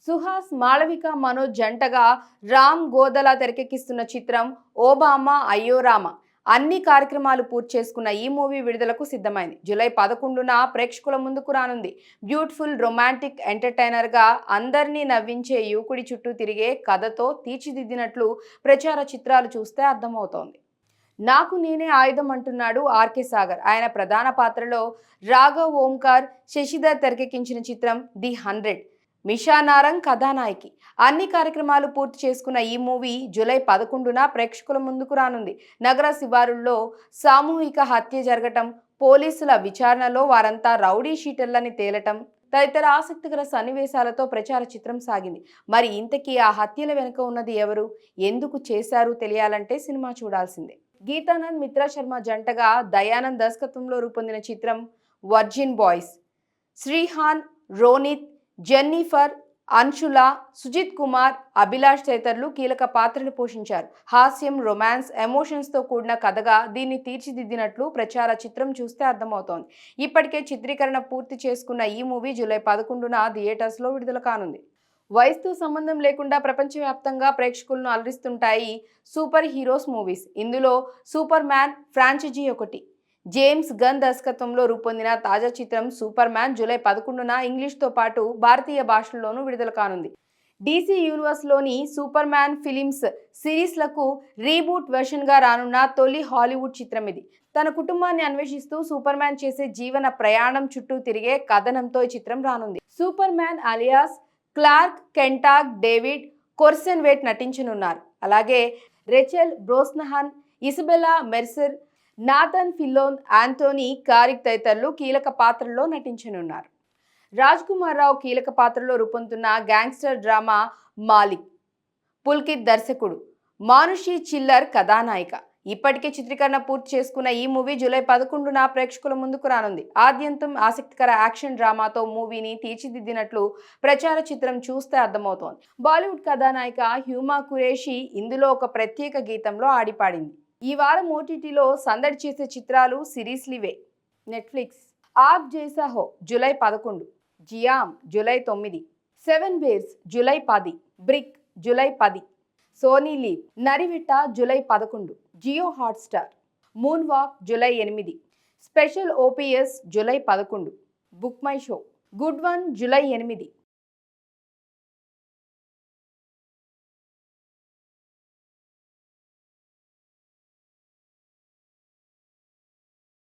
సుహాస్ మాళవిక మనోజ్ జంటగా రామ్ గోదల తెరకెక్కిస్తున్న చిత్రం ఓబామా అయ్యో రామ అన్ని కార్యక్రమాలు పూర్తి చేసుకున్న ఈ మూవీ విడుదలకు సిద్ధమైంది. జూలై 11న ప్రేక్షకుల ముందుకు రానుంది. బ్యూటిఫుల్ రొమాంటిక్ ఎంటర్టైనర్ గా అందరినీ నవ్వించే యువకుడి చుట్టూ తిరిగే కథతో తీర్చిదిద్దినట్లు ప్రచార చిత్రాలు చూస్తే అర్థమవుతోంది. నాకు నేనే ఆయుధం అంటున్నాడు ఆర్కే సాగర్. ఆయన ప్రధాన పాత్రలో రాఘవ్ ఓంకార్, శశిధర్ తెరకెక్కించిన చిత్రం ది 100. మిషా నారంగ్ కథానాయకి. అన్ని కార్యక్రమాలు పూర్తి చేసుకున్న ఈ మూవీ జూలై 11న ప్రేక్షకుల ముందుకు రానుంది. నగర శివారుల్లో సామూహిక హత్య జరగటం, పోలీసుల విచారణలో వారంతా రౌడీ షీటర్లని తేలటం తదితర ఆసక్తికర సన్నివేశాలతో ప్రచార చిత్రం సాగింది. మరి ఇంతకీ ఆ హత్యల వెనుక ఉన్నది ఎవరు, ఎందుకు చేశారు తెలియాలంటే సినిమా చూడాల్సిందే. గీతానంద్, మిత్రా శర్మ జంటగా దయానంద్ దర్శకత్వంలో రూపొందిన చిత్రం virgin boys. Srihan, Ronith, Jennifer, Anshula, Sujith Kumar, Abhilash తదితరులు కీలక పాత్రలు పోషించారు. హాస్యం, రొమాన్స్, ఎమోషన్స్ తో కూడిన కథగా దీన్ని తీర్చిదిద్దినట్లు ప్రచార చిత్రం చూస్తే అర్థమవుతోంది. ఇప్పటికే చిత్రీకరణ పూర్తి చేసుకున్న ఈ మూవీ జూలై 11న థియేటర్స్ లో విడుదల కానుంది. వయసుతో సంబంధం లేకుండా ప్రపంచవ్యాప్తంగా ప్రేక్షకులను అలరిస్తుంటాయి సూపర్ హీరోస్ మూవీస్. ఇందులో సూపర్ మ్యాన్ ఫ్రాంచైజీ ఒకటి. జేమ్స్ గన్ దర్శకత్వంలో రూపొందిన తాజా చిత్రం సూపర్ మ్యాన్ జూలై 11న ఇంగ్లీష్తో పాటు భారతీయ భాషల్లోనూ విడుదల కానుంది. DC యూనివర్స్లోని సూపర్ మ్యాన్ ఫిలిమ్స్ సిరీస్లకు రీబూట్ వెర్షన్గా రానున్న తొలి హాలీవుడ్ చిత్రం ఇది. తన కుటుంబాన్ని అన్వేషిస్తూ సూపర్ మ్యాన్ చేసే జీవన ప్రయాణం చుట్టూ తిరిగే కథనంతో ఈ చిత్రం రానుంది. సూపర్ మ్యాన్ అలియాస్ క్లార్క్ కెంటాక్ డేవిడ్ కొర్సెన్వేట్ నటించనున్నారు. అలాగే Rachel Brosnahan, Isabela Merced, Nathan Fillion, Anthony Carrigan తదితరులు కీలక పాత్రల్లో నటించనున్నారు. రాజ్ కుమార్ రావు కీలక పాత్రలో రూపొందుతున్న గ్యాంగ్స్టర్ డ్రామా మాలిక్. పుల్కిత్ దర్శకుడు, మానుషి చిల్లర్ కథానాయిక. ఇప్పటికే చిత్రీకరణ పూర్తి చేసుకున్న ఈ మూవీ జూలై 11న ప్రేక్షకుల ముందుకు రానుంది. ఆద్యంతం ఆసక్తికర యాక్షన్ డ్రామాతో మూవీని తీర్చిదిద్దినట్లు ప్రచార చిత్రం చూస్తే అర్థమవుతోంది. బాలీవుడ్ కథానాయిక హ్యూమా ఖురేషీ ఇందులో ఒక ప్రత్యేక గీతంలో ఆడిపాడింది. ఈ వారం ఓటీటీలో సందడి చేసే చిత్రాలు, సిరీస్లివే. నెట్ఫ్లిక్స్ ఆప్ జైసా హో జూలై 11, జియామ్ July 9, 7 Bears July 10, Brick July 10, Sony Liv, Narivetta July 11, Jio Hotstar, Moonwalk July 8, special OPS July 11, Book My Show, Good One July 8.